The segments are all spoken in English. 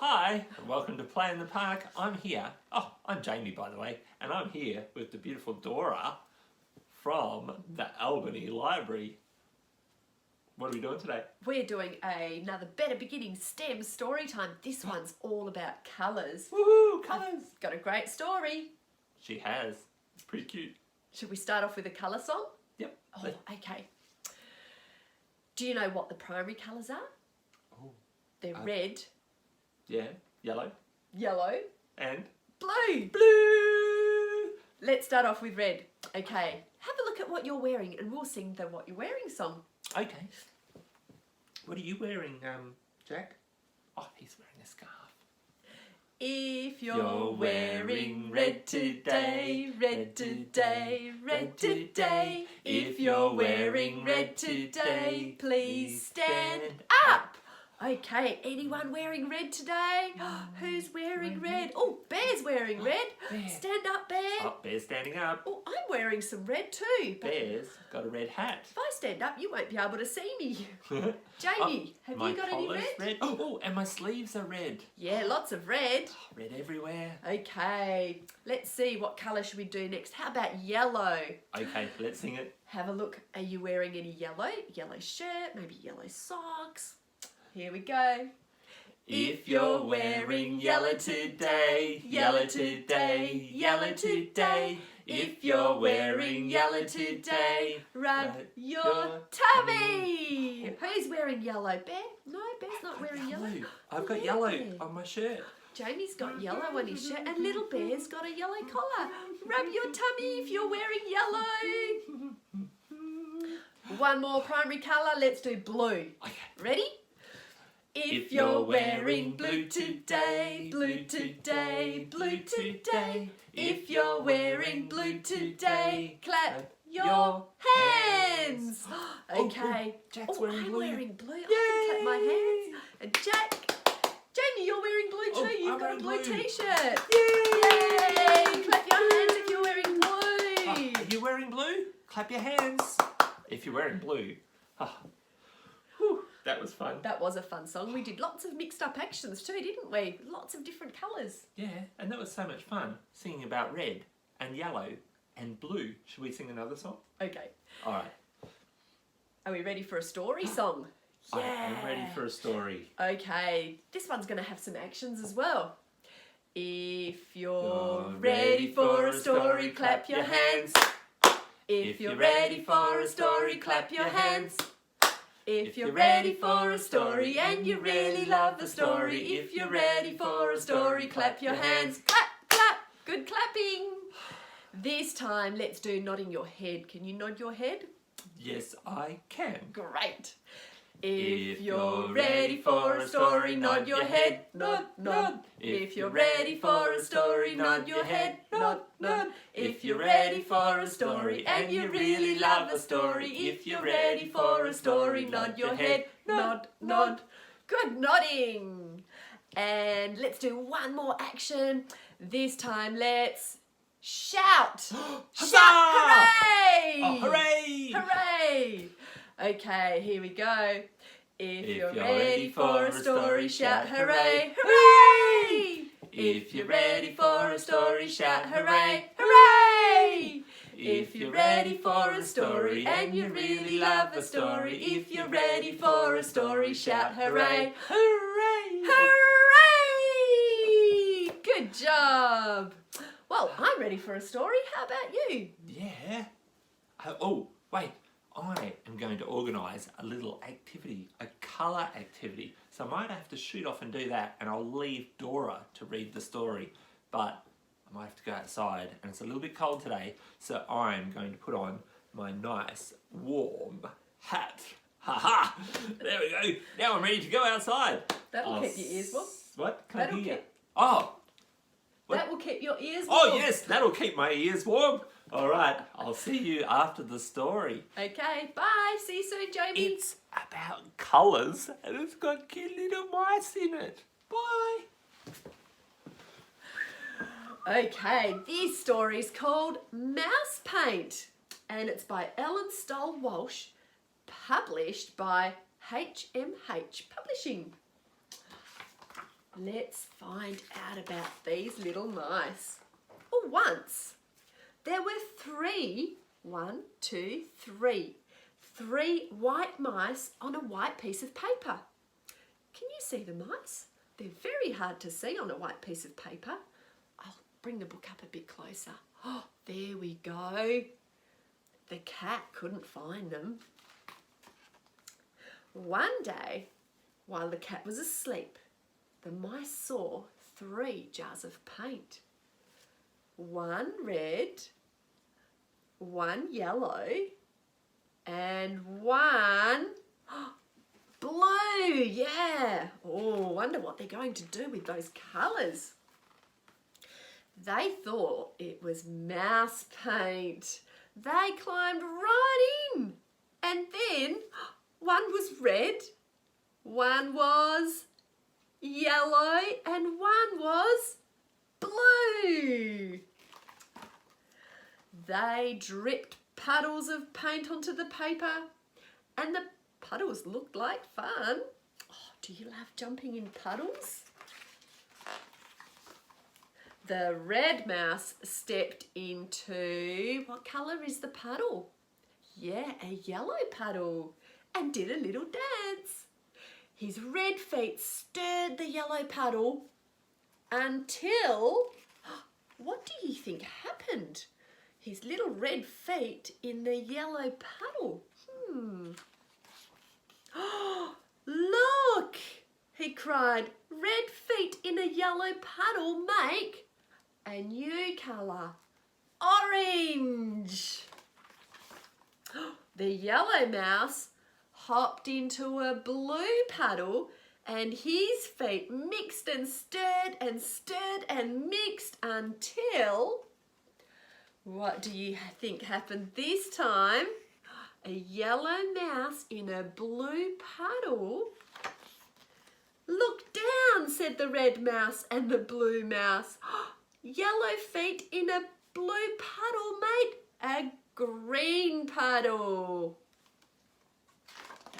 hi, and welcome to Play in the Park. I'm here. Oh, I'm Jamie, by the way, and I'm here with the beautiful Dora from the Albany Library. What are we doing today? We're doing another Better Beginning STEM Storytime. This one's all about colours. Woohoo, colours! Got a great story. She has. It's pretty cute. Should we start off with a colour song? Yep. Oh, okay. Do you know what the primary colours are? Oh. They're red. Yeah, yellow. Yellow. And? Blue. Blue! Let's start off with red. Okay. Have a look at what you're wearing and we'll sing the What You're Wearing song. Okay. What are you wearing, Jack? Oh, he's wearing a scarf. If you're wearing red today, red today, red today. If you're wearing red today, please stand up. Okay, anyone wearing red today? Who's wearing red? Oh, Bear's wearing red. Bear. Stand up, Bear. Oh, Bear's standing up. Oh, I'm wearing some red too. But Bear's got a red hat. if I stand up, you won't be able to see me. Jamie, have My you got any collar's red? Oh, and my sleeves are red. Yeah, lots of red. Oh, red everywhere. Okay, let's see, what colour should we do next? How about yellow? Okay, let's sing it. Have a look. Are you wearing any yellow? Yellow shirt, maybe yellow socks. Here we go. If you're wearing yellow today, yellow today, yellow today. If you're wearing yellow today, rub your tummy. Who's wearing yellow? Bear? No, Bear's not wearing yellow. I've got Oh, yellow yeah. on my shirt. Jamie's got yellow on his shirt and little Bear's got a yellow collar. Rub your tummy if you're wearing yellow. One more primary colour, let's do blue. Okay. Ready? If you're wearing blue today, blue today, blue today. If you're wearing blue today, clap your hands. Okay. Jack's wearing I'm blue. wearing blue. I can clap my hands. And Jack, Jamie, you're wearing blue too. You've I'm got a blue wearing blue. t-shirt. Yay! Yay! Clap your hands if you're wearing blue. Are you wearing blue? Clap your hands. If you're wearing blue. Whew, that was fun. That was a fun song. We did lots of mixed up actions too, didn't we? Lots of different colours. Yeah, and that was so much fun singing about red and yellow and blue. Should we sing another song? Okay. All right. Are we ready for a story song? I am ready for a story. Okay, this one's going to have some actions as well. If you're ready for a story, clap your hands. If you're ready for a story, clap your hands. If you're ready for a story and you really love the story, if you're ready for a story, clap your hands. Clap, clap, good clapping. This time, let's do nodding your head. Can you nod your head? Yes, I can. Great. If you're ready for a story, nod your head, nod, nod. If you're ready for a story, nod your head, nod, nod. If you're ready for a story and you really love a story, if you're ready for a story, nod your head, nod, nod. Good nodding. And let's do one more action. This time, let's shout. Shout, hooray! Oh, hooray! Hooray! Okay, here we go. If you're ready for a story, shout hooray, hooray! If you're ready for a story, shout hooray, hooray! If you're ready for a story and you really love a story, if you're ready for a story, shout hooray, hooray, hooray! Good job! Well, I'm ready for a story. How about you? Yeah. Oh, wait. I am going to organise a little activity, a colour activity. So I might have to shoot off and do that, and I'll leave Dora to read the story. But I might have to go outside, and it's a little bit cold today, so I'm going to put on my nice warm hat. Ha ha! There we go. Now I'm ready to go outside. That'll keep your ears warm. What? Can That'll I hear? keep- Oh! What? That will keep your ears warm. Oh yes, that'll keep my ears warm. All right, I'll see you after the story. Okay, bye. See you soon, Jamie. It's about colours and it's got cute little mice in it. Bye. Okay, this story is called Mouse Paint and it's by Stoll Walsh, published by HMH Publishing. Let's find out about these little mice. Oh, once there were three white mice on a white piece of paper. Can you see the mice? They're very hard to see on a white piece of paper. I'll bring the book up a bit closer. Oh, there we go. The cat couldn't find them. One day, while the cat was asleep, the mice saw 3 jars of paint. 1 red, 1 yellow, and 1 blue. Yeah. Oh, wonder what they're going to do with those colours. They thought it was mouse paint. They climbed right in. And then 1 was red, 1 was yellow, and 1 was blue. They dripped puddles of paint onto the paper, and the puddles looked like fun. Oh, do you love jumping in puddles? The red mouse stepped into, what colour is the puddle? Yeah, a yellow puddle, and did a little dance. His red feet stirred the yellow puddle until, what do you think happened? His little red feet in the yellow puddle. Oh, look, he cried. Red feet in a yellow puddle make a new colour, orange. The yellow mouse hopped into a blue puddle, and his feet mixed and stirred and mixed until, what do you think happened this time? A yellow mouse in a blue puddle. Look down, said the red mouse and the blue mouse. Yellow feet in a blue puddle made a green puddle.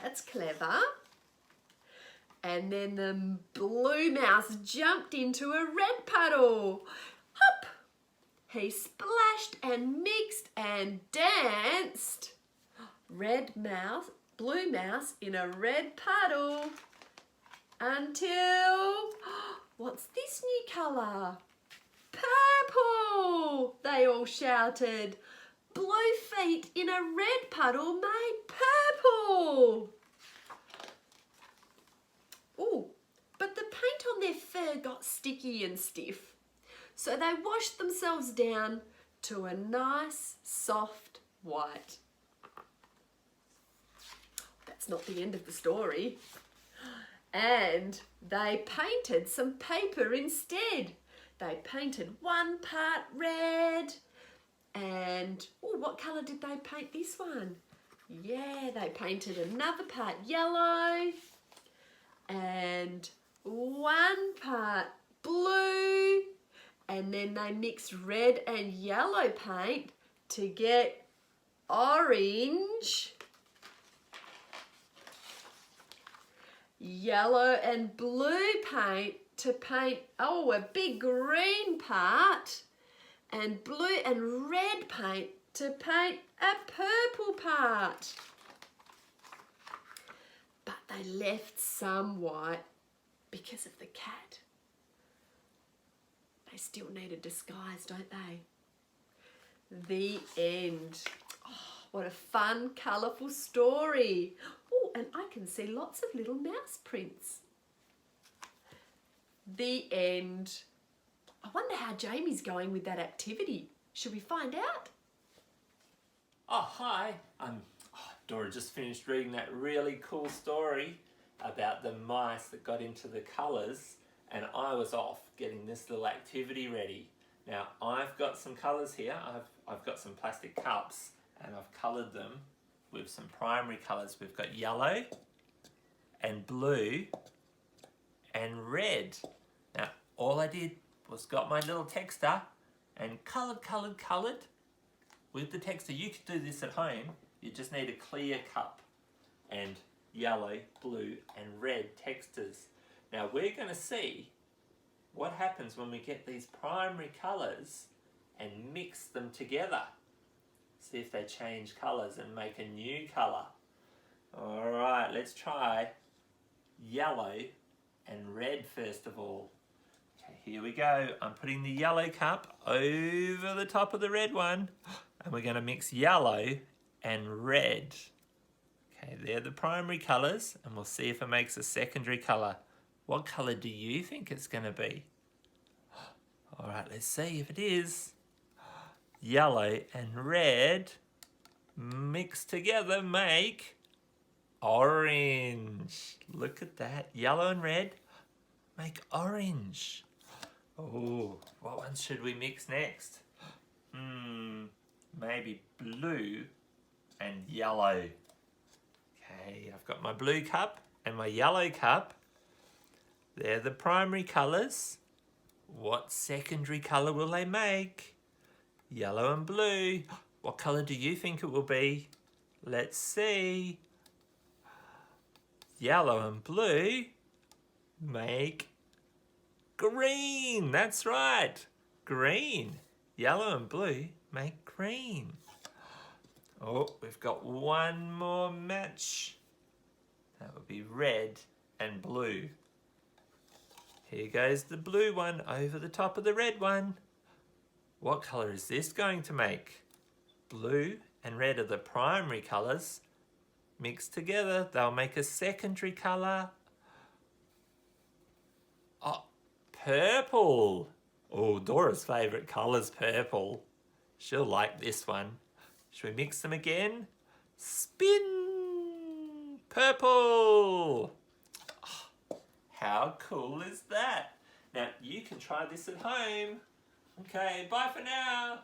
That's clever. And then the blue mouse jumped into a red puddle. Hop! He splashed and mixed and danced. Red mouse, blue mouse in a red puddle until, what's this new colour? Purple! They all shouted. Blue feet in a red puddle made purple. Oh, but the paint on their fur got sticky and stiff, so they washed themselves down to a nice, soft white. That's not the end of the story. And they painted some paper instead. They painted 1 part red, and oh, what colour did they paint this one? Yeah, they painted another part yellow, and 1 part blue, and then they mixed red and yellow paint to get orange, yellow and blue paint to paint, oh, a big green part, and blue and red paint to paint a purple part. But they left some white because of the cat. They still need a disguise, don't they? The end. Oh, what a fun, colourful story. Oh, and I can see lots of little mouse prints. The end. I wonder how Jamie's going with that activity. Should we find out? Oh, hi. Dora just finished reading that really cool story about the mice that got into the colours, and I was off getting this little activity ready. Now, I've got some colours here. I've got some plastic cups, and I've coloured them with some primary colours. We've got yellow and blue and red. Now, all I did was got my little texter and coloured with the texter. You could do this at home. You just need a clear cup and yellow, blue and red textures. Now we're going to see what happens when we get these primary colours and mix them together? See if they change colours and make a new colour. Alright, let's try yellow and red first of all. Okay, here we go. I'm putting the yellow cup over the top of the red one, and we're going to mix yellow and red. Okay, they're the primary colours, and we'll see if it makes a secondary colour. What colour do you think it's going to be? Alright, let's see if it is. Yellow and red mixed together make orange. Look at that. Yellow and red make orange. Oh, what ones should we mix next? Maybe blue and yellow. Okay, I've got my blue cup and my yellow cup. They're the primary colours. What secondary colour will they make? Yellow and blue. What colour do you think it will be? Let's see. Yellow and blue make green. That's right. Green. Yellow and blue make green. Oh, we've got one more match. That would be red and blue. Here goes the blue one over the top of the red one. What colour is this going to make? Blue and red are the primary colours. Mixed together, they'll make a secondary colour. Oh, purple. Oh, Dora's favourite colour's purple. She'll like this one. Should we mix them again? Spin! Purple! Oh, how cool is that? Now, you can try this at home. Okay, bye for now.